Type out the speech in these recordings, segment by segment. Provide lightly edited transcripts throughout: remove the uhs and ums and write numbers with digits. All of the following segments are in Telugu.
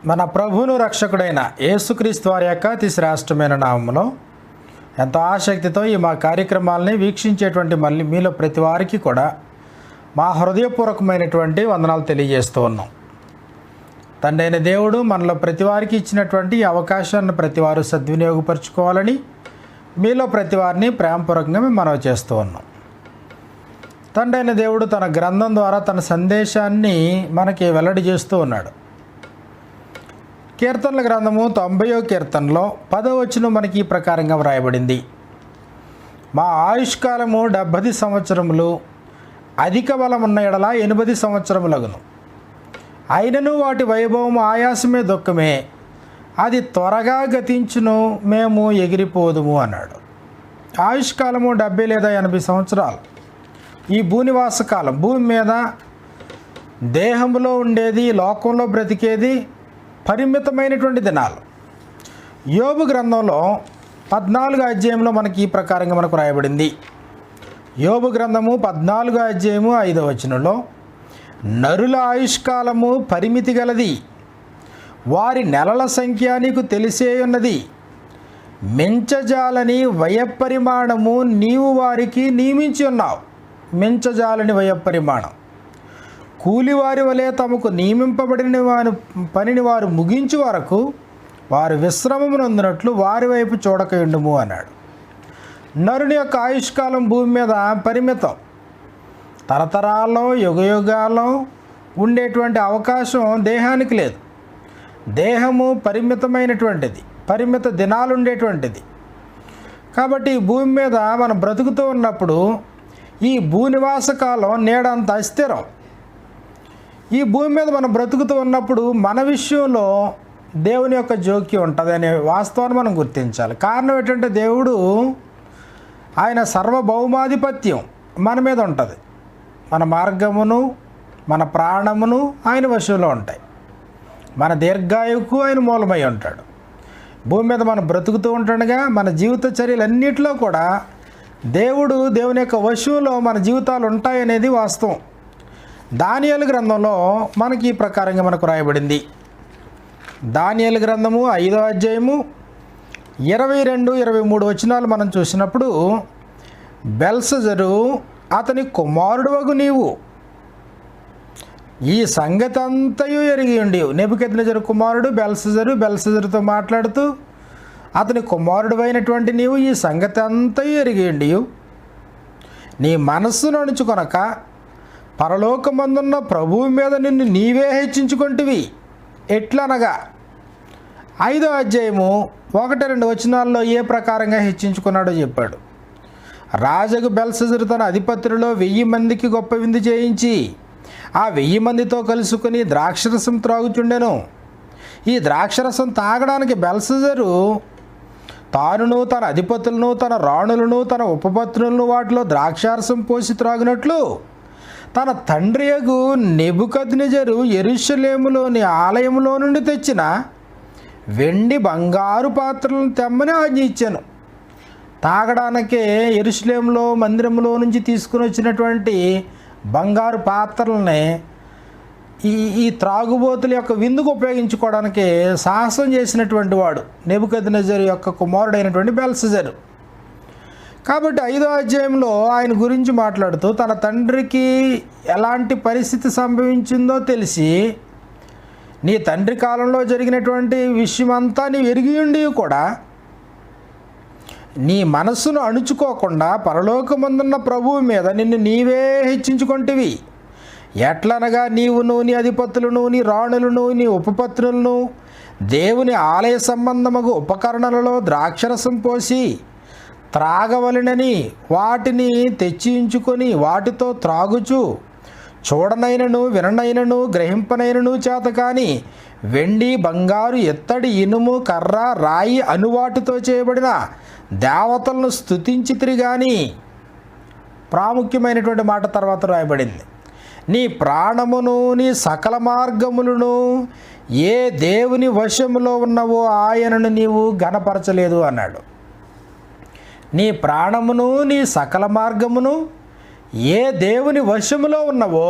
మన ప్రభువును రక్షకుడైన యేసుక్రీస్తు వారి యొక్క అతి శ్రేష్టమైన నామములో ఎంతో ఆసక్తితో ఈ మా కార్యక్రమాలని వీక్షించేటువంటి మళ్ళీ మీలో ప్రతి వారికి కూడా మా హృదయపూర్వకమైనటువంటి వందనాలు తెలియజేస్తూ ఉన్నాం. తండ్రి అయిన దేవుడు మనలో ప్రతి వారికి ఇచ్చినటువంటి ఈ అవకాశాన్ని ప్రతి వారు సద్వినియోగపరచుకోవాలని మీలో ప్రతి వారిని ప్రేమపూర్వకంగా మేము మనవి చేస్తూ ఉన్నాం. తండ్రి అయిన దేవుడు తన గ్రంథం ద్వారా తన సందేశాన్ని మనకి వెల్లడి చేస్తూ ఉన్నాడు. కీర్తనల గ్రంథము 90వ కీర్తనలో 10వ వచనం మనకి ఈ ప్రకారంగా వ్రాయబడింది. మా ఆయుష్కాలము 70 సంవత్సరములు, అధిక బలం ఉన్న ఎడల 80 సంవత్సరములగును. అయినను వాటి వైభవము ఆయాసమే దుఃఖమే, అది త్వరగా గతించును, మేము ఎగిరిపోదుము అన్నాడు. ఆయుష్కాలము 70 లేదా 80 సంవత్సరాలు. ఈ భూనివాస కాలం, భూమి మీద దేహంలో ఉండేది, లోకంలో బ్రతికేది పరిమితమైనటువంటి దినాలు. యోబు గ్రంథంలో 14వ అధ్యాయంలో మనకి ఈ ప్రకారంగా మనకు రాయబడింది. యోబు గ్రంథము 14వ అధ్యాయము 5వ వచనంలో, నరుల ఆయుష్కాలము పరిమితి గలది, వారి నెలల సంఖ్య నీకు తెలిసే ఉన్నది. మించజాలని వయపరిమాణము నీవు వారికి నియమించి ఉన్నావు. మించజాలని వయపరిమాణం, కూలివారి వలె తమకు నియమింపబడిన వారి పనిని వారు ముగించు వరకు వారు విశ్రమమునందునట్లు వారి వైపు చూడకయుండుము అన్నాడు. నరుని యొక్క ఆయుష్కాలం భూమి మీద పరిమితం. తరతరాల్లో యుగయుగాల్లో ఉండేటువంటి అవకాశం దేహానికి లేదు. దేహము పరిమితమైనటువంటిది, పరిమిత దినాలు ఉండేటువంటిది. కాబట్టి ఈ భూమి మీద మనం బ్రతుకుతూ ఉన్నప్పుడు ఈ భూనివాస కాలం నేడంత అస్థిరం. ఈ భూమి మీద మనం బ్రతుకుతూ ఉన్నప్పుడు మన విషయంలో దేవుని యొక్క జోక్యం ఉంటుంది అనే వాస్తవాన్ని మనం గుర్తించాలి. కారణం ఏంటంటే దేవుడు ఆయన సర్వభౌమాధిపత్యం మన మీద ఉంటుంది. మన మార్గమును మన ప్రాణమును ఆయన వశంలో ఉంటాయి. మన దీర్ఘాయువుకు ఆయన మూలమై ఉంటాడు. భూమి మీద మనం బ్రతుకుతూ ఉంటుండగా మన జీవిత చర్యలన్నింటిలో కూడా దేవుని యొక్క వశంలో మన జీవితాలు ఉంటాయనేది వాస్తవం. దానియేలు గ్రంథంలో మనకి ఈ ప్రకారంగా మనకు రాయబడింది. దానియేలు గ్రంథము 5వ అధ్యాయము 22, 23 వచనాలు మనం చూసినప్పుడు, బెల్షజరు అతని కుమారుడువగు నీవు ఈ సంగతి అంతయు ఎరిగి ఉండి. నెబుకద్నెజరు కుమారుడు బెల్షజరుతో మాట్లాడుతూ, అతని కుమారుడు అయినటువంటి నీవు ఈ సంగతి అంతయు ఎరిగి ఉండి నీ మనస్సును అణుచుకొనక పరలోకమందున్న ప్రభువు మీద నిన్ను నీవే హెచ్చించుకొంటివి. ఎట్లనగా 5వ అధ్యాయము 1-2 వచనాల్లో ఏ ప్రకారంగా హెచ్చించుకున్నాడో చెప్పాడు. రాజగు బెల్షజరు తన అధిపతులలో 1000 మందికి గొప్ప విందు చేయించి ఆ 1000 మందితో కలుసుకుని ద్రాక్షరసం త్రాగుచుండెను. ఈ ద్రాక్షరసం తాగడానికి బెల్షజరు తానును తన అధిపతులను తన రాణులను తన ఉపపత్నులను వాటిలో ద్రాక్షారసం పోసి త్రాగినట్లు తన తండ్రియగు నెబుకద్నెజరు యెరూషలేములోని ఆలయములో నుండి తెచ్చిన వెండి బంగారు పాత్రలను తెమ్మని ఆజ్ఞ ఇచ్చాను. తాగడానికే యెరూషలేములో మందిరంలో నుంచి తీసుకుని వచ్చినటువంటి బంగారు పాత్రలని ఈ త్రాగుబోతుల యొక్క విందుకు ఉపయోగించుకోవడానికి సాహసం చేసినటువంటి వాడు నెబుకద్నెజరు యొక్క కుమారుడైనటువంటి బెల్షజరు. కాబట్టి 5వ అధ్యాయంలో ఆయన గురించి మాట్లాడుతూ తన తండ్రికి ఎలాంటి పరిస్థితి సంభవించిందో తెలిసి, నీ తండ్రి కాలంలో జరిగినటువంటి విషయమంతా నీవు ఎరిగి ఉండి కూడా నీ మనస్సును అణుచుకోకుండా పరలోకమందున్న ప్రభువు మీద నిన్ను నీవే హెచ్చించుకొంటివి. ఎట్లనగా నీవును నీ అధిపతులను నీ రాణులను నీ ఉపపత్నులను దేవుని ఆలయ సంబంధముగు ఉపకరణలలో ద్రాక్షరసం పోసి త్రాగవలెనని వాటిని తెచ్చించుకొని వాటితో త్రాగుచు చూడనైనను విననైనను గ్రహింపనైనను చేత కాని వెండి బంగారు ఎత్తడి ఇనుము కర్ర రాయి అనువాటితో చేయబడిన దేవతలను స్తుతించితిరి గాని. ప్రాముఖ్యమైనటువంటి మాట తర్వాత రాయబడింది, నీ ప్రాణమును నీ సకల మార్గములను ఏ దేవుని వశములో ఉన్నవో ఆయనను నీవు ఘనపరచలేదు అన్నాడు. నీ ప్రాణమును నీ సకల మార్గమును ఏ దేవుని వశములో ఉన్నవో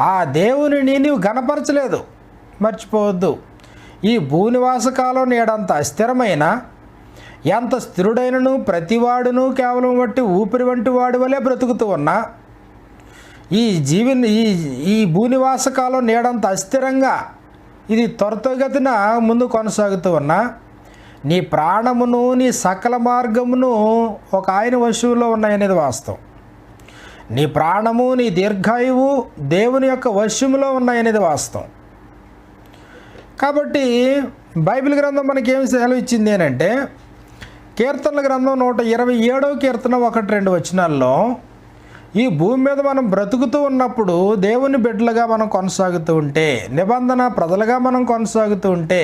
ఆ దేవునిని నీవు ఘనపరచలేదు. మర్చిపోవద్దు. ఈ భూనివాస కాలం నేడంత అస్థిరమైన, ఎంత స్థిరుడైనను ప్రతివాడును కేవలం బట్టి ఊపిరి వంటి వాడి వలె బ్రతుకుతూ ఉన్నా, ఈ భూనివాస కాలం నేడంత అస్థిరంగా ఇది త్వరితగతిన ముందు కొనసాగుతూ ఉన్నా, నీ ప్రాణమును నీ సకల మార్గమును ఒక ఆయన వశంలో ఉన్నాయనేది వాస్తవం. నీ ప్రాణము నీ దీర్ఘాయువు దేవుని యొక్క వశములో ఉన్నాయనేది వాస్తవం. కాబట్టి బైబిల్ గ్రంథం మనకేం సెలవు ఇచ్చింది అంటే, కీర్తనల గ్రంథం 127వ కీర్తన 1-2 వచనాల్లో, ఈ భూమి మీద మనం బ్రతుకుతూ ఉన్నప్పుడు దేవుని బిడ్డలుగా మనం కొనసాగుతూ ఉంటే, నిబంధన ప్రజలుగా మనం కొనసాగుతూ ఉంటే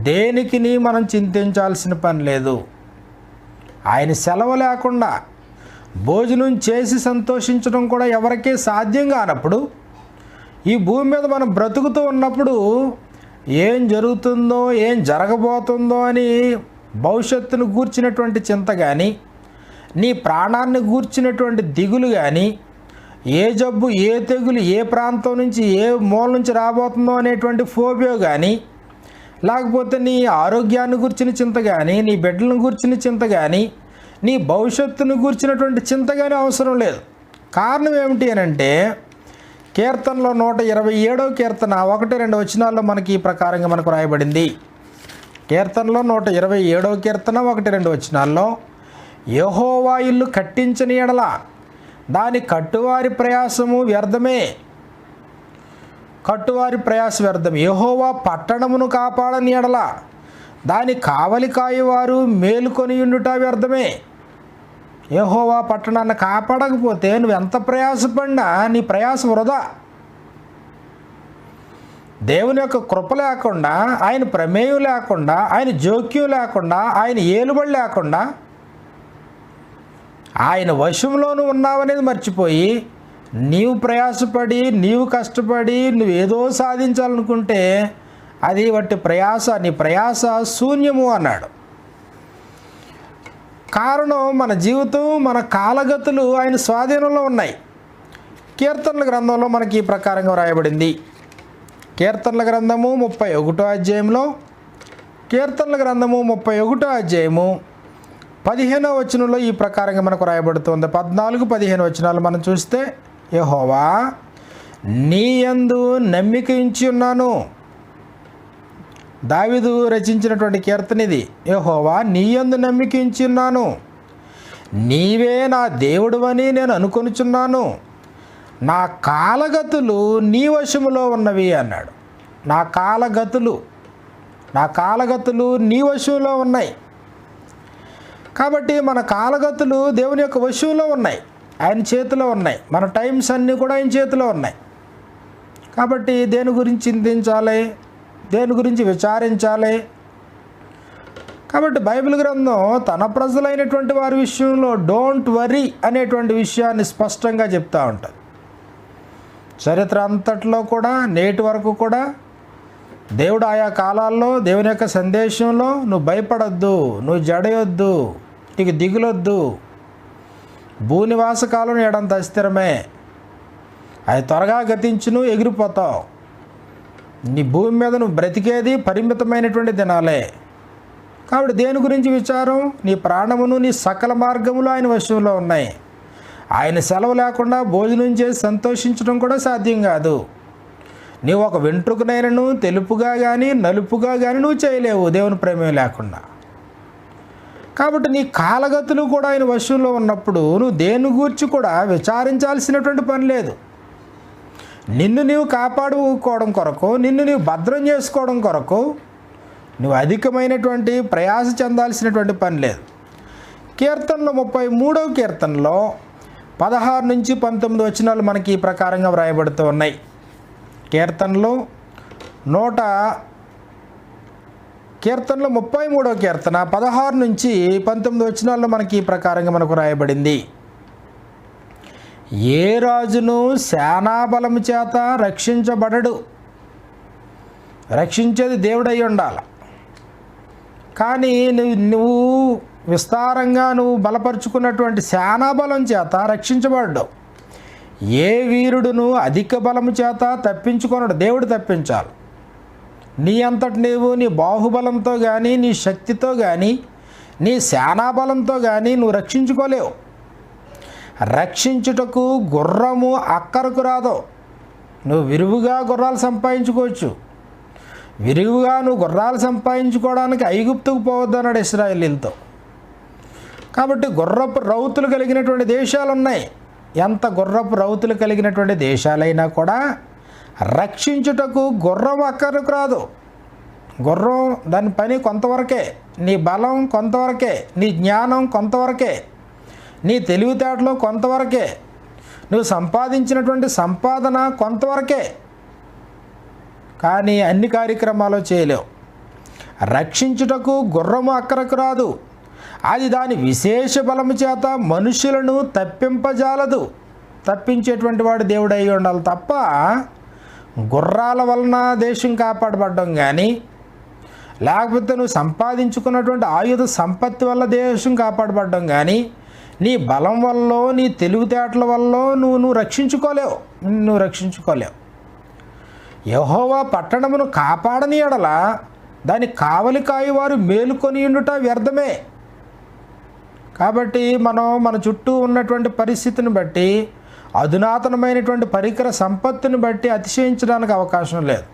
దేనికి మనం చింతించాల్సిన పని లేదు. ఆయన సెలవు లేకుండా భోజనం చేసి సంతోషించడం కూడా ఎవరికీ సాధ్యం కానప్పుడు, ఈ భూమి మీద మనం బ్రతుకుతూ ఉన్నప్పుడు ఏం జరుగుతుందో ఏం జరగబోతుందో అని భవిష్యత్తును గూర్చినటువంటి చింత కానీ, నీ ప్రాణాన్ని గూర్చినటువంటి దిగులు కానీ, ఏ జబ్బు ఏ తెగులు ఏ ప్రాంతం నుంచి ఏ మూల నుంచి రాబోతుందో అనేటువంటి ఫోబియో కానీ, లేకపోతే నీ ఆరోగ్యాన్ని గురించిన చింత కానీ, నీ బిడ్డలను గురించిన చింత కానీ, నీ భవిష్యత్తును గురించినటువంటి చింత కానీ అవసరం లేదు. కారణం ఏమిటి అని అంటే, కీర్తనలో 127వ కీర్తన 1-2 వచనాల్లో మనకి ఈ ప్రకారంగా మనకు రాయబడింది. కీర్తనలో 127వ కీర్తన 1-2 వచనాల్లో, యెహోవా ఇల్లు కట్టించని ఎడల దాని కట్టువారి ప్రయాసము వ్యర్థమే. కట్టువారి ప్రయాస వ్యర్థం. యెహోవా పట్టణమును కాపాడని ఎడల దాని కావలి కాయవారు మేలుకొని ఉండుట వ్యర్థమే. యెహోవా పట్టణాన్ని కాపాడకపోతే నువ్వు ఎంత ప్రయాసపడినా నీ ప్రయాస వృధా. దేవుని యొక్క కృప లేకుండా, ఆయన ప్రమేయం లేకుండా, ఆయన జోక్యం లేకుండా, ఆయన ఏలుబడి లేకుండా, ఆయన వశంలోనూ ఉన్నావనేది మర్చిపోయి నీవు ప్రయాసపడి నీవు కష్టపడి నువ్వు ఏదో సాధించాలనుకుంటే అది వట్టి ప్రయాస, నీ ప్రయాస శూన్యము అన్నాడు. కారణం మన జీవితం మన కాలగతులు ఆయన స్వాధీనంలో ఉన్నాయి. కీర్తనల గ్రంథంలో మనకి ఈ ప్రకారంగా వ్రాయబడింది. కీర్తనల గ్రంథము 31వ అధ్యాయంలో, కీర్తనల గ్రంథము 31వ అధ్యాయము 15వ వచనంలో ఈ ప్రకారంగా మనకు రాయబడుతుంది. 14-15 వచనాలు మనం చూస్తే, యెహోవా నీ యందు నమ్మిక ఉంచి ఉన్నాను. దావీదు రచించినటువంటి కీర్తన ఇది. యెహోవా నీ యందు నమ్మిక ఉంచి ఉన్నాను, నీవే నా దేవుడువని నేను అనుకొనుచున్నాను, నా కాలగతులు నీ వశములో ఉన్నవి అన్నాడు. నా కాలగతులు నీ వశంలో ఉన్నాయి. కాబట్టి మన కాలగతులు దేవుని యొక్క వశంలో ఉన్నాయి, ఆయన చేతిలో ఉన్నాయి. మన టైమ్స్ అన్నీ కూడా ఆయన చేతిలో ఉన్నాయి. కాబట్టి దేని గురించి చింతించాలి, దేని గురించి విచారించాలి. కాబట్టి బైబిల్ గ్రంథం తన ప్రజలైనటువంటి వారి విషయంలో డోంట్ వరీ అనేటువంటి విషయాన్ని స్పష్టంగా చెప్తూ ఉంటుంది. చరిత్ర అంతట్లో కూడా నేటి వరకు కూడా దేవుడు ఆయా కాలాల్లో దేవుని యొక్క సందేశంలో నువ్వు భయపడొద్దు, నువ్వు జడయొద్దు, నీకు దిగులొద్దు, భూనివాస కాలం ఏడంత అస్థిరమే, అది త్వరగా గతించును, ఎగిరిపోతావు, నీ భూమి మీద నువ్వు బ్రతికేది పరిమితమైనటువంటి దినాలే. కాబట్టి దేని గురించి విచారం? నీ ప్రాణమును నీ సకల మార్గములు ఆయన వశంలో ఉన్నాయి. ఆయన సెలవు లేకుండా భోజనం చేసి సంతోషించడం కూడా సాధ్యం కాదు. నీవు ఒక వెంట్రుకనైనను తెలుపుగా కానీ నలుపుగా కానీ నువ్వు చేయలేవు దేవుని ప్రేమ లేకుండా. కాబట్టి నీ కాలగతులు కూడా ఆయన వశంలో ఉన్నప్పుడు నువ్వు దేని గూర్చి కూడా విచారించాల్సినటువంటి పని లేదు. నిన్ను నీవు కాపాడుకోవడం కొరకు, నిన్ను నీవు భద్రం చేసుకోవడం కొరకు నువ్వు అధికమైనటువంటి ప్రయాస చెందాల్సినటువంటి పని లేదు. కీర్తనలో 33వ కీర్తనలో 16-19 వచనాలు మనకి ఈ ప్రకారంగా వ్రాయబడుతూ ఉన్నాయి. కీర్తనలో 33వ కీర్తన 16-19 వచనాల్లో మనకి ఈ ప్రకారంగా మనకు రాయబడింది. ఏ రాజును సేనాబలము చేత రక్షించబడడు. రక్షించేది దేవుడై ఉండాలి. కానీ నువ్వు విస్తారంగా నువ్వు బలపరుచుకున్నటువంటి సేనాబలం చేత రక్షించబడ్డావు. ఏ వీరుడును అధిక బలము చేత తప్పించుకొనడు. దేవుడు తప్పించాలి. నీ అంతటి నీవు నీ బాహుబలంతో కానీ, నీ శక్తితో కానీ, నీ సేనాబలంతో కానీ నువ్వు రక్షించుకోలేవు. రక్షించుటకు గుర్రము అక్కరకు రాదు. నువ్వు విరివిగా గుర్రాలు సంపాదించుకోవచ్చు. విరివిగా నువ్వు గుర్రాలు సంపాదించుకోవడానికి ఐగుప్తుకు పోవద్దు అన్నాడు ఇశ్రాయేలీలతో. కాబట్టి గుర్రపు రౌతులు కలిగినటువంటి దేశాలు ఉన్నాయి. ఎంత గుర్రపు రౌతులు కలిగినటువంటి దేశాలైనా కూడా రక్షించుటకు గుర్రం అక్కరకు రాదు. గుర్రం దాని పని కొంతవరకే, నీ బలం కొంతవరకే, నీ జ్ఞానం కొంతవరకే, నీ తెలివితేటలు కొంతవరకే, నువ్వు సంపాదించినటువంటి సంపాదన కొంతవరకే, కానీ అన్ని కార్యక్రమాలు చేయలేవు. రక్షించుటకు గుర్రము అక్కరకు రాదు. అది దాని విశేష బలము చేత మనుషులను తప్పింపజాలదు. తప్పించేటువంటి వాడు దేవుడు అయి ఉండాలి తప్ప గుర్రాల వలన దేశం కాపాడబడ్డం కానీ, లేకపోతే నువ్వు సంపాదించుకున్నటువంటి ఆయుధ సంపత్తి వల్ల దేశం కాపాడబడ్డం కానీ, నీ బలం వల్ల, నీ తెలివితేటల వల్ల నువ్వు రక్షించుకోలేవు. యెహోవా పట్టణమును కాపాడని ఎడల దాని కావలి కాయువారు మేలుకొని ఉండుట వ్యర్థమే. కాబట్టి మన చుట్టూ ఉన్నటువంటి పరిస్థితిని బట్టి, అధునాతనమైనటువంటి పరికర సంపత్తిని బట్టి అతిశయించడానికి అవకాశం లేదు.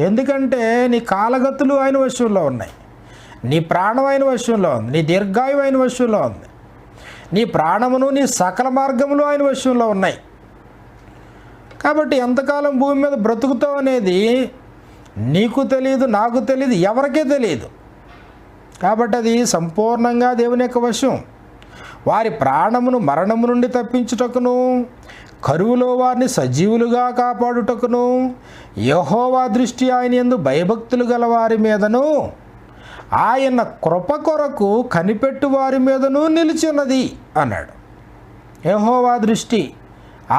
ఎందుకంటే నీ కాలగతులు ఆయన వశంలో ఉన్నాయి, నీ ప్రాణం ఆయన వశంలో ఉంది, నీ దీర్ఘాయువు ఆయన వశంలో ఉంది, నీ ప్రాణమును నీ సకల మార్గములు ఆయన వశంలో ఉన్నాయి. కాబట్టి ఎంతకాలం భూమి మీద బ్రతుకుతావు అనేది నీకు తెలియదు, నాకు తెలియదు, ఎవరికీ తెలియదు. కాబట్టి అది సంపూర్ణంగా దేవుని యొక్క వశం. వారి ప్రాణమును మరణము నుండి తప్పించుటకును, కరువులో వారిని సజీవులుగా కాపాడుటకును, యెహోవా దృష్టి ఆయన యందు భయభక్తులు గల వారి మీదను, ఆయన కృప కొరకు కనిపెట్టు వారి మీదను నిలిచిన్నది అన్నాడు. యెహోవా దృష్టి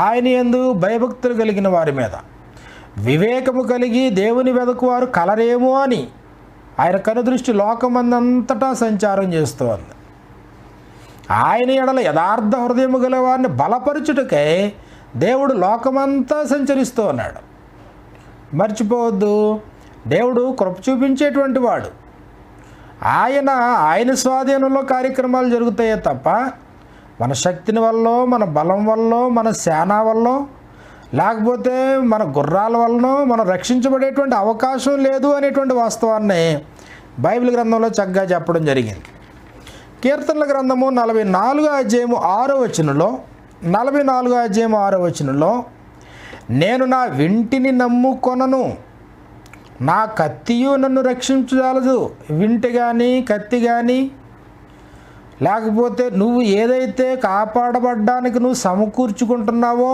ఆయన యందు భయభక్తులు కలిగిన వారి మీద, వివేకము కలిగి దేవుని వెదకువారు కలరేమో అని ఆయన కనుదృష్టి లోకమందంతటా సంచారం చేస్తోంది. ఆయన ఎడల యథార్థ హృదయము గల వారిని బలపరచుటకై దేవుడు లోకమంతా సంచరిస్తూ ఉన్నాడు. మర్చిపోవద్దు, దేవుడు కృప చూపించేటువంటి వాడు. ఆయన స్వాధీనంలో కార్యక్రమాలు జరుగుతాయే తప్ప మన శక్తిని వల్ల, మన బలం వల్ల, మన సేన వల్ల, లేకపోతే మన గుర్రాల వలన మనం రక్షించబడేటువంటి అవకాశం లేదు అనేటువంటి వాస్తవాన్ని బైబిల్ గ్రంథంలో చక్కగా చెప్పడం జరిగింది. కీర్తనల గ్రంథము 44వ అధ్యాయము 6వ వచనంలో, 44వ అధ్యాయము 6వ వచనంలో, నేను నా వింటిని నమ్ముకొనను, నా కత్తియు నన్ను రక్షించజాలదు. వింటి కానీ, కత్తి కానీ, లేకపోతే నువ్వు ఏదైతే కాపాడబడ్డానికి నువ్వు సమకూర్చుకుంటున్నావో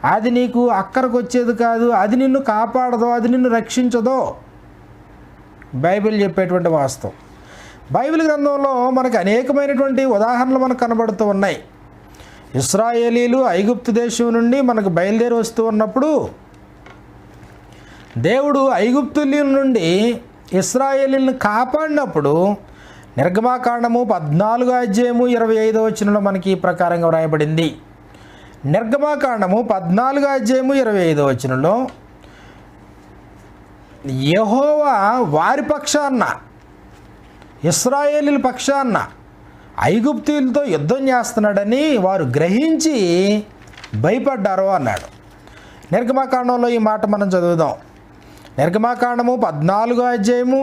అది నీకు అక్కడికి వచ్చేది కాదు, అది నిన్ను కాపాడదో, అది నిన్ను రక్షించదో బైబిల్ చెప్పేటువంటి వాస్తవం. బైబిల్ గ్రంథంలో మనకు అనేకమైనటువంటి ఉదాహరణలు మనకు కనబడుతూ ఉన్నాయి. ఇశ్రాయేలీలు ఐగుప్తు దేశం నుండి మనకు బయలుదేరి వస్తూ ఉన్నప్పుడు దేవుడు ఐగుప్తుల నుండి ఇశ్రాయేలీలను కాపాడినప్పుడు నిర్గమాకాండము 14వ అధ్యాయము 25వ వచనంలో మనకి ఈ ప్రకారంగా వ్రాయబడింది. నిర్గమాకాండము 14వ అధ్యాయము 25వ వచనంలో, యెహోవా వారి పక్షాన, ఇశ్రాయేలీల పక్షాన ఐగుప్తీయులతో యుద్ధం చేస్తున్నాడని వారు గ్రహించి భయపడ్డారు అన్నాడు. నిర్గమాకాండంలో ఈ మాట మనం చదువుదాం. నిర్గమాకాండము 14వ అధ్యాయము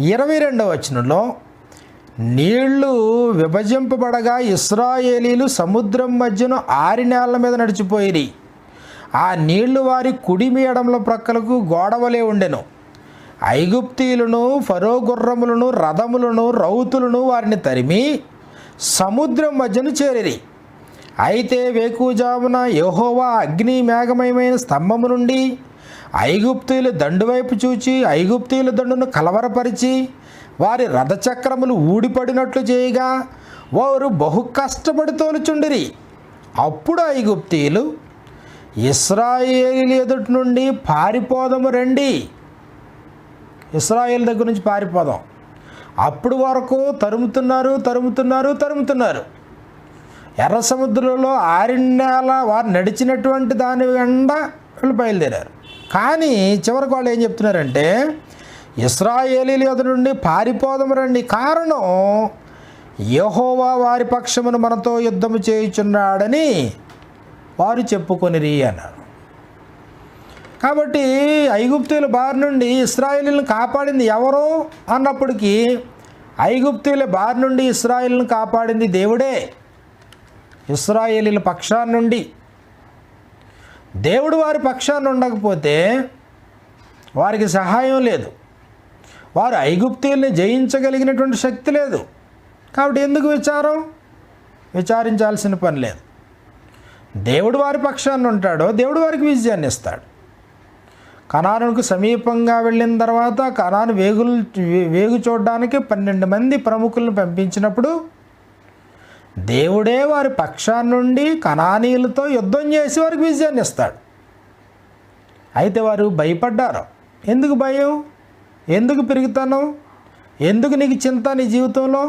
22వ వచనంలో, నీళ్లు విభజింపబడగా ఇశ్రాయేలీలు సముద్రం మధ్యను 6 నేళ్ల మీద నడిచిపోయిరి. ఆ నీళ్లు వారి కుడిమి ఎడమల ప్రక్కలకు గోడవలే ఉండెను. ఐగుప్తీయులను, ఫరో గుర్రములను, రథములను, రౌతులను వారిని తరిమి సముద్రం మధ్యను చేరిరి. అయితే వేకువజామున యెహోవా అగ్ని మేఘమయమైన స్తంభము నుండి ఐగుప్తీయుల దండు వైపు చూచి ఐగుప్తీయుల దండును కలవరపరిచి వారి రథచక్రములు ఊడిపడినట్లు చేయగా వారు బహు కష్టపడి తోలుచుండిరి. అప్పుడు ఐగుప్తీయులు, ఇశ్రాయేలీల ఎదుటి నుండి పారిపోదము రండి, ఇశ్రాయేల్ దగ్గర నుంచి పారిపోదాం. అప్పుడు వరకు తరుముతున్నారు. ఎర్ర సముద్రంలో 6 నెలల వారు నడిచినటువంటి దాని వెంట వీళ్ళు బయలుదేరారు. కానీ చివరికి వాళ్ళు ఏం చెప్తున్నారంటే, ఇశ్రాయేలీయుల యొద్ద నుండి పారిపోదము రండి, కారణం యెహోవా వారి పక్షమును మనతో యుద్ధము చేయుచున్నాడని వారు చెప్పుకొనిరి అన్నారు. కాబట్టి ఐగుప్తీయుల బారి నుండి ఇశ్రాయేలీయులను కాపాడింది ఎవరు అన్నప్పటికీ, ఐగుప్తీయుల బారి నుండి ఇశ్రాయేలును కాపాడింది దేవుడే. ఇశ్రాయేలీయుల పక్షాన్ని నుండి దేవుడు వారి పక్షాన్ని ఉండకపోతే వారికి సహాయం లేదు. వారు ఐగుప్తీయుల్ని జయించగలిగినటువంటి శక్తి లేదు. కాబట్టి ఎందుకు విచారించాల్సిన పని లేదు. దేవుడు వారి పక్షాన్ని ఉంటాడో దేవుడు వారికి విజయాన్ని ఇస్తాడు. కనానుకు సమీపంగా వెళ్ళిన తర్వాత కనాను వేగు చూడడానికి 12 మంది ప్రముఖులను పంపించినప్పుడు దేవుడే వారి పక్షాన్ని నుండి కనానీయులతో యుద్ధం చేసి వారికి విజయాన్ని ఇస్తాడు. అయితే వారు భయపడ్డారు. ఎందుకు భయం? ఎందుకు పెరుగుతాను? ఎందుకు నీకు చింత నీ జీవితంలో?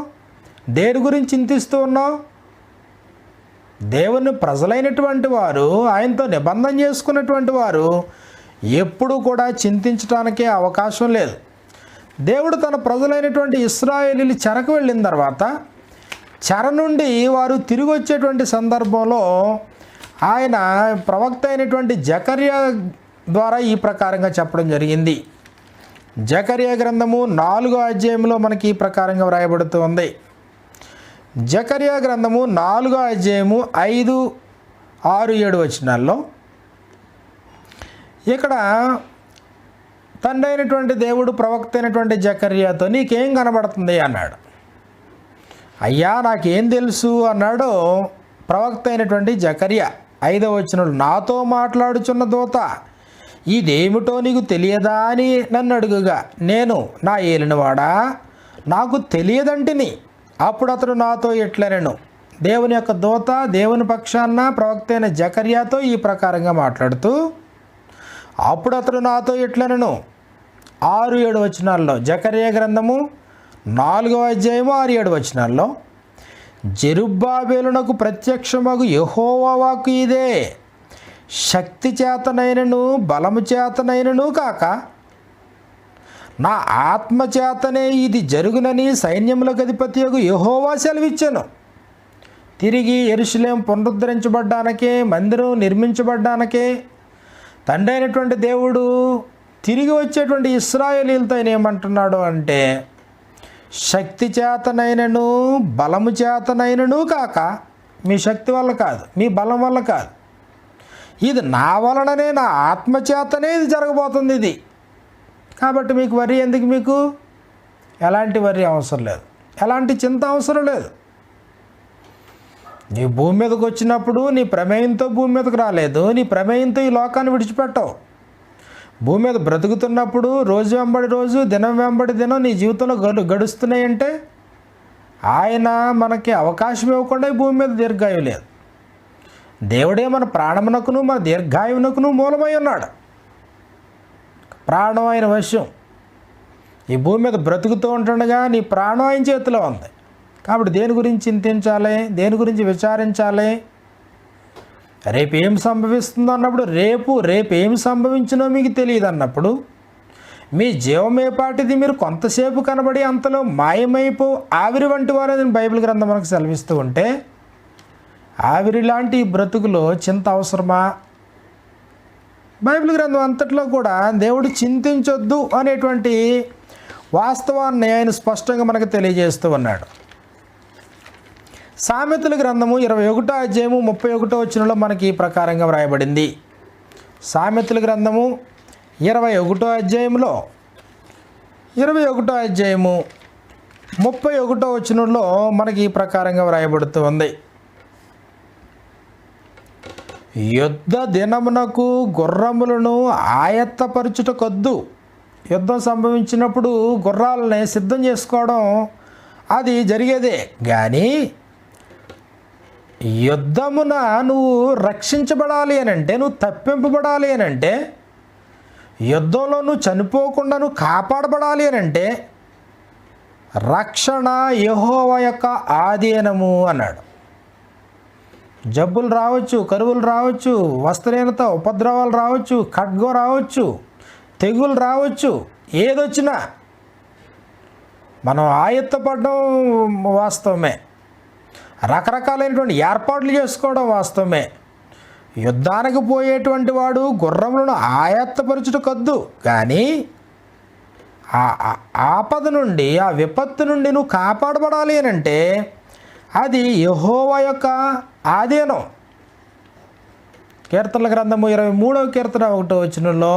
దేని గురించి చింతిస్తూ ఉన్నావు? దేవుని ప్రజలైనటువంటి వారు, ఆయనతో నిబంధన చేసుకున్నటువంటి వారు ఎప్పుడూ కూడా చింతించడానికే అవకాశం లేదు. దేవుడు తన ప్రజలైనటువంటి ఇశ్రాయేలీయులు చెరకు వెళ్ళిన తర్వాత చెర నుండి వారు తిరిగి వచ్చేటువంటి సందర్భంలో ఆయన ప్రవక్త అయినటువంటి జకర్యా ద్వారా ఈ ప్రకారంగా చెప్పడం జరిగింది. జకర్యా గ్రంథము 4వ అధ్యాయంలో మనకి ఈ ప్రకారంగా వ్రాయబడుతూ ఉంది. జకర్యా గ్రంథము 4వ అధ్యాయము 5, 6, 7 వచనాల్లో ఇక్కడ తండ్రి అయినటువంటి దేవుడు ప్రవక్త అయినటువంటి జకర్యాతో నీకేం కనబడుతుంది అన్నాడు. అయ్యా నాకేం తెలుసు అన్నాడు ప్రవక్త అయినటువంటి జకర్యా. 5వ వచనంలో, నాతో మాట్లాడుచున్న దూత ఇదేమిటో నీకు తెలియదా అని నన్ను అడుగుగా నేను నా ఏలినవాడా నాకు తెలియదంటిని. అప్పుడు అతడు నాతో ఇట్లనెను. దేవుని యొక్క దూత దేవుని పక్షాన ప్రవక్త అయిన జకర్యాతో ఈ ప్రకారంగా మాట్లాడుతూ, అప్పుడు అతడు నాతో ఇట్లనెను. 6, 7 వచనాల్లో, జకర్యా గ్రంథము 4వ అధ్యాయము 6, 7 వచనాల్లో, జెరుబ్బాబేలునకు ప్రత్యక్షమగు యెహోవా వాక్కు ఇదే, శక్తి చేతనైనను బలము చేతనైనను కాక నా ఆత్మ చేతనే ఇది జరుగునని సైన్యములకు అధిపతియగు యెహోవా సెలవిచ్చెను. తిరిగి యెరూషలేము పునరుద్ధరించబడ్డానికే, మందిరం నిర్మించబడ్డానికే తండ్రి అయినటువంటి దేవుడు తిరిగి వచ్చేటువంటి ఇశ్రాయేలీయులతో ఆయన ఏమంటున్నాడు అంటే, శక్తి చేతనైనను బలము చేతనైనను కాక, మీ శక్తి వల్ల కాదు, మీ బలం వల్ల కాదు, ఇది నా వలననే, నా ఆత్మ చేతనే ఇది జరగబోతుంది. ఇది కాబట్టి మీకు వరి ఎందుకు? మీకు ఎలాంటి వరి అవసరం లేదు, ఎలాంటి చింత అవసరం లేదు. నీ భూమి మీదకి వచ్చినప్పుడు నీ ప్రమేయంతో భూమి మీదకి రాలేదు, నీ ప్రమేయంతో ఈ లోకాన్ని విడిచిపెట్టవు. భూమి మీద బ్రతుకుతున్నప్పుడు రోజు వెంబడి రోజు, దినం వెంబడి దినం నీ జీవితంలో గడుస్తున్నాయంటే ఆయన మనకి అవకాశం ఇవ్వకుండా ఈ భూమి మీద దీర్ఘాయువు లేదు. దేవుడే మన ప్రాణమునకును మన దీర్ఘాయువునకును మూలమై ఉన్నాడు. ప్రాణం ఆయన వశం. ఈ భూమి మీద బ్రతుకుతూ ఉంటుండగా నీ ప్రాణం ఆయన చేతిలో ఉంది. కాబట్టి దేని గురించి చింతించాలి? దేని గురించి విచారించాలి? రేపు ఏం సంభవిస్తుందో అన్నప్పుడు, రేపు ఏం సంభవించినో మీకు తెలియదు అన్నప్పుడు, మీ జీవమేపాటిది మీరు కొంతసేపు కనబడి అంతలో మాయమైపో ఆవిరి వంటి వారు అని బైబిల్ గ్రంథం మనకు సెలవిస్తూ ఉంటే, ఆవిరి లాంటి బ్రతుకులో చింత అవసరమా? బైబిల్ గ్రంథం అంతట్లో కూడా దేవుడు చింతించొద్దు అనేటువంటి వాస్తవాన్ని ఆయన స్పష్టంగా మనకు తెలియజేస్తూ ఉన్నాడు. సామెతల గ్రంథము 21వ అధ్యాయము 31వ వచనంలో మనకి ఈ ప్రకారంగా వ్రాయబడింది. సామెతల గ్రంథము 21వ అధ్యాయంలో 21వ అధ్యాయము 31వ వచనంలో మనకి ఈ ప్రకారంగా వ్రాయబడుతూ ఉంది. యుద్ధ దినమునకు గుర్రములను ఆయత్తపరచుటకొద్దు. యుద్ధం సంభవించినప్పుడు గుర్రాలని సిద్ధం చేసుకోవడం అది జరిగేదే, కానీ యుద్ధమున నువ్వు రక్షించబడాలి అని అంటే, నువ్వు తప్పింపబడాలి అని అంటే, యుద్ధంలో నువ్వు చనిపోకుండా నువ్వు కాపాడబడాలి అని అంటే, రక్షణ యెహోవా యొక్క ఆధీనము అన్నాడు. జబ్బులు రావచ్చు, కరువులు రావచ్చు, వస్త్రహీనత, ఉపద్రవాలు రావచ్చు, ఖడ్గం రావచ్చు, తెగులు రావచ్చు. ఏదొచ్చినా మనం ఆయత్తపడడం వాస్తవమే, రకరకాలైనటువంటి ఏర్పాట్లు చేసుకోవడం వాస్తవమే. యుద్ధానికి పోయేటువంటి వాడు గుర్రములను ఆయత్తపరచుట కద్దు, కానీ ఆ ఆపద నుండి, ఆ విపత్తు నుండి నువ్వు కాపాడబడాలి అని అంటే అది యెహోవా యొక్క ఆధీనం. కీర్తనల గ్రంథము 23వ కీర్తన 1వ వచనంలో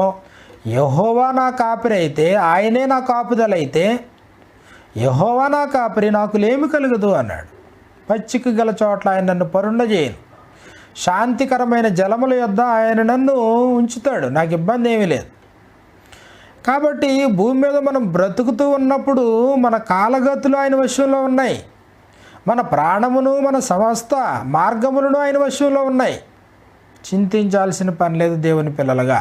యెహోవా నా కాపరి అయితే, ఆయనే నా కాపుదలైతే, యెహోవా నా కాపరి నాకు లేమి కలుగదు అన్నాడు. పచ్చిక గల చోట్ల ఆయన నన్ను పరుండజేయను, శాంతికరమైన జలముల యొద్ద ఆయన నన్ను ఉంచుతాడు, నాకు ఇబ్బంది ఏమీ లేదు. కాబట్టి భూమి మీద మనం బ్రతుకుతూ ఉన్నప్పుడు మన కాలగతులు ఆయన వశంలో ఉన్నాయి, మన ప్రాణమును, మన సమస్త మార్గములను ఆయన వశంలో ఉన్నాయి. చింతించాల్సిన పని లేదు దేవుని పిల్లలుగా.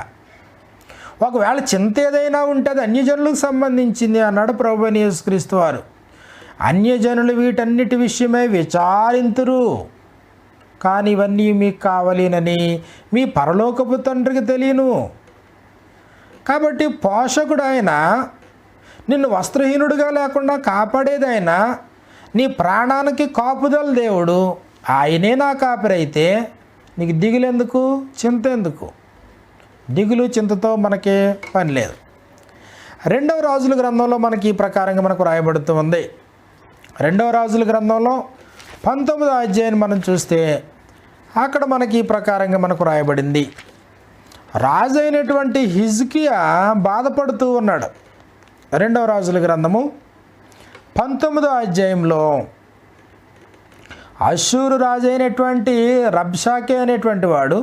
ఒకవేళ చింత ఏదైనా ఉంటే అది అన్యజనులకు సంబంధించింది అన్నాడు ప్రభువైన యేసుక్రీస్తు వారు. అన్యజనులు వీటన్నిటి విషయమై విచారింతురు, కానీ ఇవన్నీ మీకు కావాలినని మీ పరలోకపు తండ్రికి తెలియను. కాబట్టి పోషకుడు ఆయన, నిన్ను వస్త్రహీనుడిగా లేకుండా కాపాడేది ఆయన, నీ ప్రాణానికి కాపుదల దేవుడు. ఆయనే నా కాపరి అయితే నీకు దిగులెందుకు, చింత ఎందుకు? దిగులు చింతతో మనకి పని లేదు. 2వ రాజుల గ్రంథంలో మనకి ఈ ప్రకారంగా మనకు రాయబడుతూ ఉంది. 2వ రాజుల గ్రంథంలో 19వ అధ్యాయాన్ని మనం చూస్తే అక్కడ మనకి ఈ ప్రకారంగా మనకు రాయబడింది. రాజు అయినటువంటి హిజ్కియా బాధపడుతూ ఉన్నాడు. 2వ రాజుల గ్రంథము 19వ అధ్యాయంలో అష్షూరు రాజు అయినటువంటి రబ్షాకే అనేటువంటి వాడు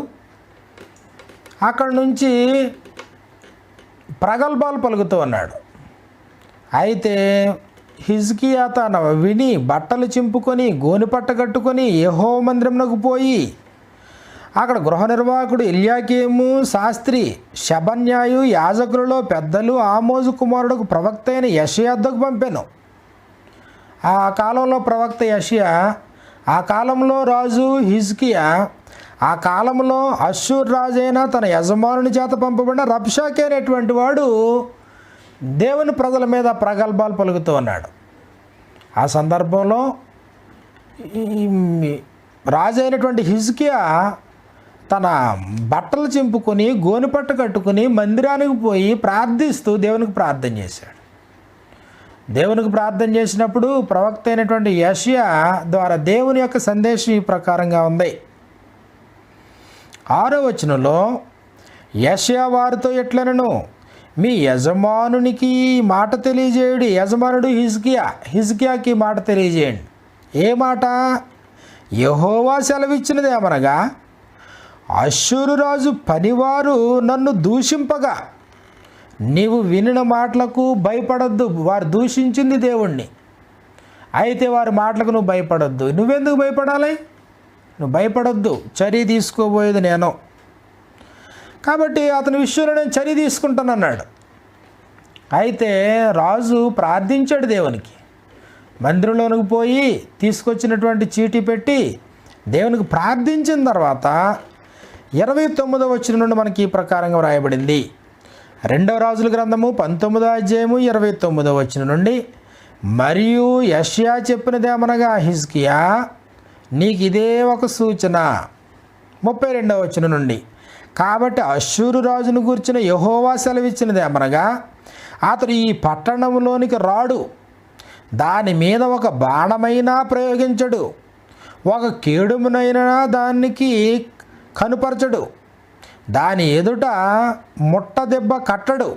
అక్కడి నుంచి ప్రగల్భాలు పలుకుతూ ఉన్నాడు. అయితే హిజ్కియా తన విని బట్టలు చింపుకొని గోనెపట్ట కట్టుకొని యెహోవా మందిరంలోకి పోయి అక్కడ గృహ నిర్వాహకుడు ఎల్యాకీము, శాస్త్రి షెబన్యాయు, యాజకులలో పెద్దలు, ఆమోజు కుమారుడుకు ప్రవక్త అయిన యెషయా వద్దకు పంపాను. ఆ కాలంలో ప్రవక్త యెషయా, ఆ కాలంలో రాజు హిజ్కియా, ఆ కాలంలో అష్షూర్ రాజైన తన యజమానుని చేత పంపబడిన రబ్షాకే అనేటువంటి వాడు దేవుని ప్రజల మీద ప్రగల్భాలు పలుకుతూ ఉన్నాడు. ఆ సందర్భంలో రాజు అయినటువంటి హిజ్కియా తన బట్టలు చింపుకొని గోనెపట్ట కట్టుకుని మందిరానికి పోయి ప్రార్థిస్తూ దేవునికి ప్రార్థన చేశాడు. దేవునికి ప్రార్థన చేసినప్పుడు ప్రవక్త అయినటువంటి యెషయా ద్వారా దేవుని యొక్క సందేశం ఈ ప్రకారంగా ఉంది. 6వ వచనంలో యెషయా వారితో ఎట్లనను, మీ యజమానునికి మాట తెలియజేయుడి. యజమానుడు హిజ్కియాకి మాట తెలియజేయండి. ఏ మాట? యెహోవా సెలవిచ్చినది ఏమనగా, అష్షూరు రాజు పనివారు నన్ను దూషింపగా నీవు వినిన మాటలకు భయపడొద్దు. వారు దూషించింది దేవుణ్ణి, అయితే వారి మాటలకు నువ్వు భయపడొద్దు. నువ్వెందుకు భయపడాలి? నువ్వు భయపడొద్దు, చర్య తీసుకోబోయేది నేను. కాబట్టి అతని విషయంలో నేను చర్య తీసుకుంటానన్నాడు. అయితే రాజు ప్రార్థించాడు దేవునికి. మందిరంలోనికి పోయి తీసుకొచ్చినటువంటి చీటీ పెట్టి దేవునికి ప్రార్థించిన తర్వాత 29వ వచనం నుండి మనకి ఈ ప్రకారంగా వ్రాయబడింది. 2వ రాజుల గ్రంథము 19వ అధ్యాయము 29వ వచనం నుండి, మరియు యెషయా చెప్పినదేమనగా, హిజ్కియా నీకు ఇదే ఒక సూచన. 32వ వచనం నుండి, కాబట్టి అష్షూరు రాజును గూర్చిన యెహోవా సెలవిచ్చినదేమనగా, అతడు ఈ పట్టణంలోనికి రాడు, దాని మీద ఒక బాణమైనా ప్రయోగించడు, ఒక కేడుమునైనా దానికి కనుపరచడు, దాని ఎదుట ముట్ట దెబ్బ కట్టడు.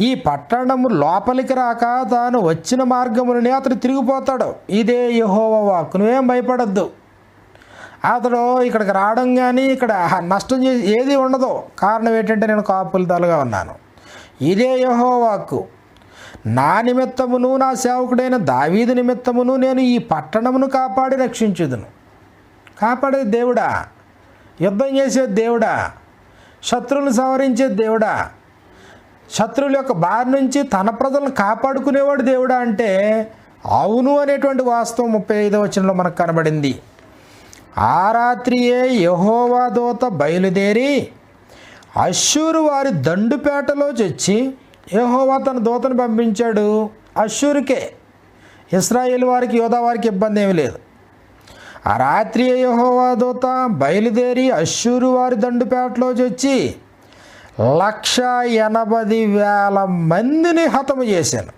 ఈ పట్టణము లోపలికి రాక తాను వచ్చిన మార్గములని అతడు తిరిగిపోతాడు. ఇదే యెహోవా వాక్కు. నువ్వేం భయపడద్దు. అతడు ఇక్కడికి రావడం కానీ ఇక్కడ నష్టం చేసి ఏది ఉండదు. కారణం ఏంటంటే నేను కాపులతలుగా ఉన్నాను. ఇదే యెహోవా వాక్కు. నా నిమిత్తమును నా సేవకుడైన దావీదు నిమిత్తమును నేను ఈ పట్టణమును కాపాడి రక్షించుదును. కాపాడే దేవుడా, యుద్ధం చేసే దేవుడా, శత్రువులను సంహరించే దేవుడా, శత్రువుల యొక్క బారి నుంచి తన ప్రజలను కాపాడుకునేవాడు దేవుడా అంటే అవును అనేటువంటి వాస్తవం 35వ వచనంలో మనకు కనబడింది. ఆ రాత్రియే యెహోవా దూత బయలుదేరి అష్షూరు వారి దండుపేటలో చొచ్చి, యెహోవా తన దూతను పంపించాడు అష్షూరుకే, ఇశ్రాయేలు వారికి యోధా వారికి ఇబ్బంది ఏమీ లేదు. ఆ రాత్రి యెహోవా దూత బయలుదేరి అష్షూరు వారి దండుపేటలో చొచ్చి 180,000 మందిని హతము చేశాను.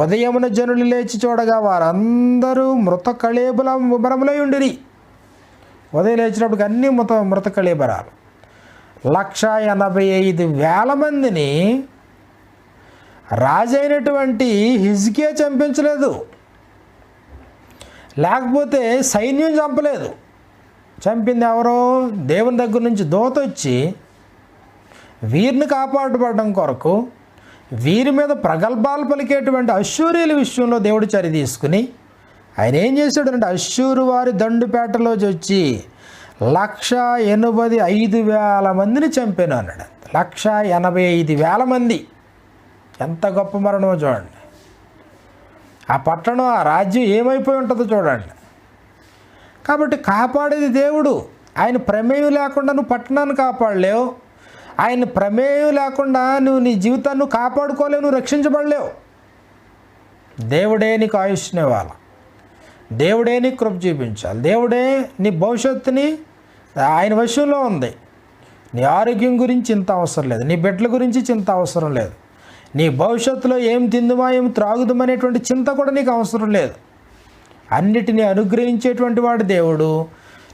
ఉదయమున జనులు లేచి చూడగా వారందరూ మృత కళేబరములై ఉండిరి. ఉదయం లేచినప్పటికి అన్నీ మృత కళేబరాలు. 185,000 మందిని రాజైనటువంటి హిజ్కియా చంపించలేదు, లేకపోతే సైన్యం చంపలేదు. చంపింది ఎవరో? దేవుని దగ్గర నుంచి దూత వచ్చి వీరిని కాపాడబడడం కొరకు వీరి మీద ప్రగల్భాలు పలికేటువంటి అష్షూరీల విషయంలో దేవుడు చర్య తీసుకుని ఆయన ఏం చేశాడంటే అష్షూరు వారి దండుపేటలో వచ్చి 185,000 మందిని చంపాను అన్నాడు. 185,000 మంది. ఎంత గొప్ప మరణమో చూడండి. ఆ పట్టణం, ఆ రాజ్యం ఏమైపోయి ఉంటుందో చూడండి. కాబట్టి కాపాడేది దేవుడు. ఆయన ప్రమేయం లేకుండా నువ్వు పట్టణాన్ని కాపాడలేవు. ఆయన ప్రమేయం లేకుండా నువ్వు నీ జీవితాన్ని కాపాడుకోలేవు, నువ్వు రక్షించబడలేవు. దేవుడే నీకు ఆయుష్నివ్వాలి, దేవుడే నీకు కృప చూపించాలి, దేవుడే నీ భవిష్యత్తుని ఆయన వశంలో ఉంది. నీ ఆరోగ్యం గురించి చింత అవసరం లేదు, నీ బిడ్డల గురించి చింత అవసరం లేదు, నీ భవిష్యత్తులో ఏం తిందుమా ఏం త్రాగుదామనేటువంటి చింత కూడా నీకు అవసరం లేదు. అన్నిటినీ అనుగ్రహించేటువంటి వాడు దేవుడు.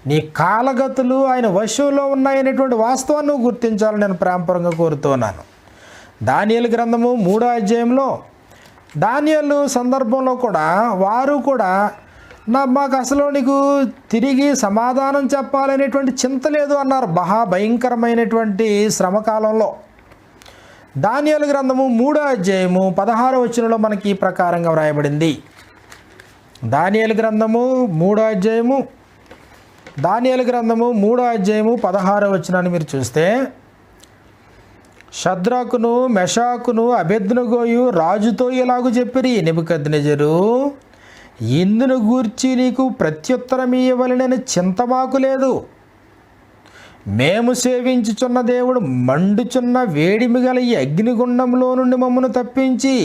నీ కాలగతులు ఆయన వశంలో ఉన్నాయనేటువంటి వాస్తవాన్ని నువ్వు గుర్తించాలని నేను ప్రేమపరంగా కోరుతున్నాను. దానియేలు గ్రంథము 3వ అధ్యాయంలో దానియేలు సందర్భంలో కూడా వారు కూడా మాకు అసలు నీకు తిరిగి సమాధానం చెప్పాలనేటువంటి చింత లేదు అన్నారు. భయంకరమైనటువంటి శ్రమకాలంలో. దానియేలు గ్రంథము 3వ అధ్యాయము 16వ వచనంలో మనకి ఈ ప్రకారంగా వ్రాయబడింది. దానియేలు గ్రంథము 3వ అధ్యాయము 16వ వచనాన్ని మీరు చూస్తే, షద్రాకును మెషాకును అబేద్నెగోయు రాజుతో ఇలాగు చెప్పిరి, నెబుకద్నెజరు ఇందును గూర్చి నీకు ప్రత్యుత్తరం ఇవ్వవలెనని చింత మాకు లేదు. మేము సేవించుచున్న దేవుడు మండుచున్న వేడిమి గల ఈ అగ్నిగుండంలో నుండి మమ్మను తప్పించి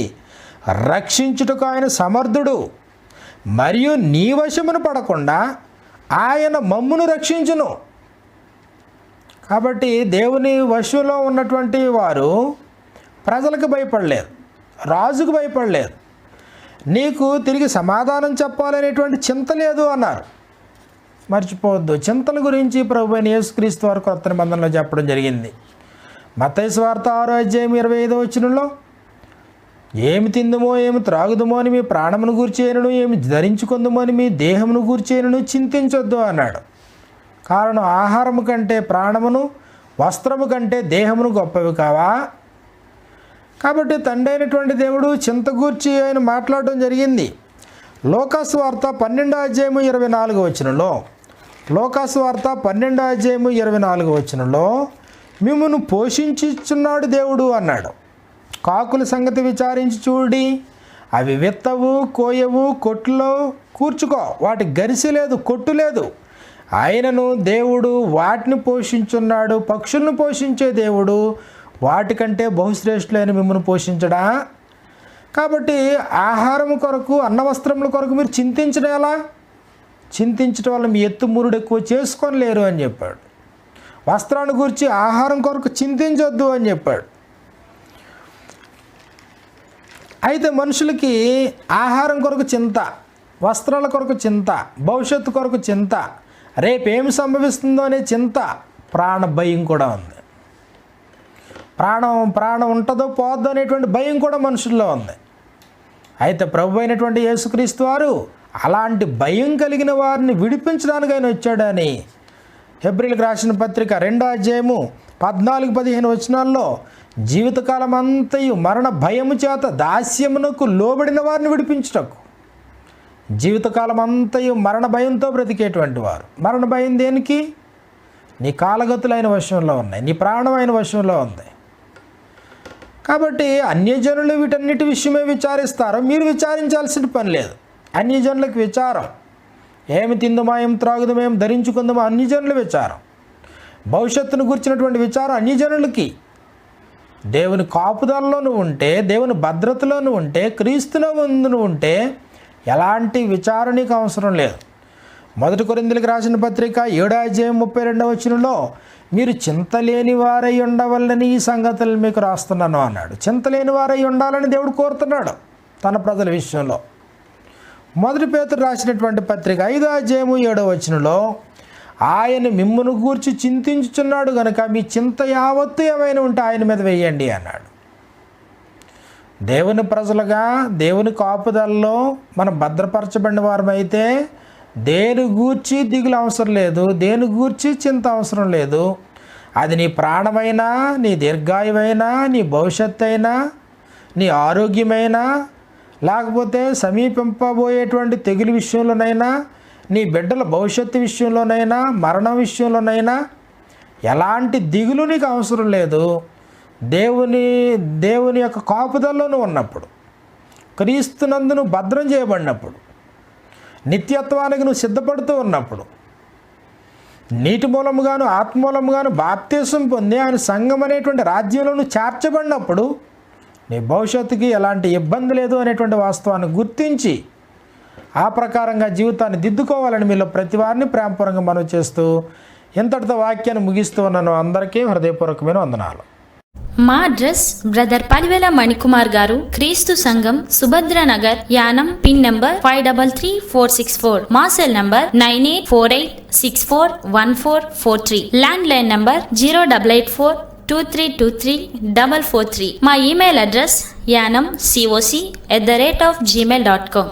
రక్షించుటకు ఆయన సమర్థుడు, మరియు నీ వశమును పడకుండా ఆయన మమ్మును రక్షించును. కాబట్టి దేవుని వశంలో ఉన్నటువంటి వారు ప్రజలకు భయపడలేదు, రాజుకు భయపడలేదు. నీకు తిరిగి సమాధానం చెప్పాలనేటువంటి చింత లేదు అన్నారు. మర్చిపోవద్దు, చింతల గురించి ప్రభువైన యేసుక్రీస్తు వారు కొత్త నిబంధనలో చెప్పడం జరిగింది. మత్తయి సువార్త 6వ అధ్యాయం 25వ వచనంలో, ఏమి తిందుమో ఏమి త్రాగుదుమో అని మీ ప్రాణమును గూర్చేయను, ఏమి ధరించుకుందుమో అని మీ దేహమును గూర్చేయను చింతించొద్దు అన్నాడు. కారణం ఆహారము కంటే ప్రాణమును, వస్త్రము కంటే దేహమును గొప్పవి కావా? కాబట్టి తండ్రి అయినటువంటి దేవుడు చింత గూర్చి ఆయన మాట్లాడడం జరిగింది. లోకాసు వార్త 12వ అధ్యాయము 24వ వచనంలో, లోకాసు వార్త 12వ అధ్యాయము 24వ వచనంలో, మిమ్మును పోషించుచున్నాడు దేవుడు అన్నాడు. కాకుల సంగతి విచారించి చూడి, అవి విత్తవు, కోయవు, కొట్టులో కూర్చుకో, వాటి గరిసె లేదు, కొట్టు లేదు. ఆయనను దేవుడు వాటిని పోషించున్నాడు. పక్షులను పోషించే దేవుడు వాటికంటే బహుశ్రేష్ఠులైన మిమ్మల్ని పోషించడా? కాబట్టి ఆహారం కొరకు, అన్న వస్త్రముల కొరకు మీరు చింతించడం ఎలా? చింతించడం వల్ల మీ ఎత్తుమురుడు ఎక్కువ చేసుకొని లేరు అని చెప్పాడు. వస్త్రాన్ని గురించి ఆహారం కొరకు చింతించొద్దు అని చెప్పాడు. అయితే మనుషులకి ఆహారం కొరకు చింత, వస్త్రాల కొరకు చింత, భవిష్యత్తు కొరకు చింత, రేపేమి సంభవిస్తుందో అనే చింత, ప్రాణ భయం కూడా ఉంది. ప్రాణం ఉంటుందో పోద్దో అనేటువంటి భయం కూడా మనుషుల్లో ఉంది. అయితే ప్రభు అయినటువంటి యేసుక్రీస్తు వారు అలాంటి భయం కలిగిన వారిని విడిపించడానికి ఆయన వచ్చాడని హెబ్రీయులకు రాసిన పత్రిక 2వ అధ్యాయము 14-15 వచనాల్లో, జీవితకాలం అంతయు మరణ భయము చేత దాస్యమునకు లోబడిన వారిని విడిపించుటకు, జీవితకాలం అంతయు మరణ భయంతో బ్రతికేటువంటి వారు. మరణ భయం దేనికి? నీ కాలగతులు ఆయన వశంలో ఉన్నాయి, నీ ప్రాణం ఆయన వశంలో ఉంది. కాబట్టి అన్యజనులు వీటన్నిటి విషయమే విచారిస్తారో మీరు విచారించాల్సిన పని లేదు. అన్యజనులకు విచారం, ఏమి తిందుమా, ఏం త్రాగుదమా, ఏం ధరించుకుందామా అన్యజనుల విచారం. భవిష్యత్తును గురించినటువంటి విచారం అన్యజనులకి. దేవుని కాపుదలలో నువ్వు ఉంటే, దేవుని భద్రతలో నువ్వు ఉంటే, క్రీస్తులో నువ్వు ఉంటే ఎలాంటి విచారణ నీకు అవసరం లేదు. 1 కొరింథీయులకు రాసిన పత్రిక 7:32 మీరు చింతలేని వారై ఉండవల్లని ఈ సంగతులు మీకు రాస్తున్నాను అన్నాడు. చింతలేని వారై ఉండాలని దేవుడు కోరుతున్నాడు తన ప్రజల విషయంలో. 1 పేతురు రాసినటువంటి పత్రిక 5:7 ఆయన మిమ్మును గూర్చి చింతించుచున్నాడు గనుక మీ చింత యావత్తు ఏమైనా ఉంటే ఆయన మీద వేయండి అన్నాడు. దేవుని ప్రజలుగా దేవుని కాపుదలలో మనం భద్రపరచబడిన వారమైతే దేని గూర్చి దిగులు అవసరం లేదు, దేని గూర్చి చింత అవసరం లేదు. అది నీ ప్రాణమైనా, నీ దీర్ఘాయువైనా, నీ భవిష్యత్తు అయినా, నీ ఆరోగ్యమైనా, లేకపోతే సమీపింపబోయేటువంటి తెగులు విషయంలోనైనా, నీ బిడ్డల భవిష్యత్తు విషయంలోనైనా, మరణం విషయంలోనైనా ఎలాంటి దిగులు నీకు అవసరం లేదు. దేవుని యొక్క కాపుదలలో నువ్వు ఉన్నప్పుడు, క్రీస్తునందు నువ్వు భద్రం చేయబడినప్పుడు, నిత్యత్వానికి నువ్వు సిద్ధపడుతూ ఉన్నప్పుడు, నీటి మూలముగాను ఆత్మూలముగాను బాప్తీసం పొంది ఆయన సంఘం అనేటువంటి రాజ్యంలో నువ్వు చేర్చబడినప్పుడు నీ భవిష్యత్తుకి ఎలాంటి ఇబ్బంది లేదు అనేటువంటి వాస్తవాన్ని గుర్తించి ఆ ప్రకారంగా జీవితాన్ని దిద్దుకోవాలని మీలో ప్రతి వారిని ప్రేమపూర్వకంగా మనవి చేస్తూ ఇంతటితో వాక్యాన్ని ముగిస్తూ ఉన్నాను. అందరికీ హృదయపూర్వకమైన వందనాలు. మా అడ్రస్ బ్రదర్ పలివేల మణికుమార్ గారు, క్రీస్తు సంఘం, సుభద్ర నగర్, యానం, పిన్ నంబర్ 533464. మా cell number 9848641443. Land line number 08842323443. మా ఇమెయిల్ అడ్రస్ yanamcoc@gmail.com.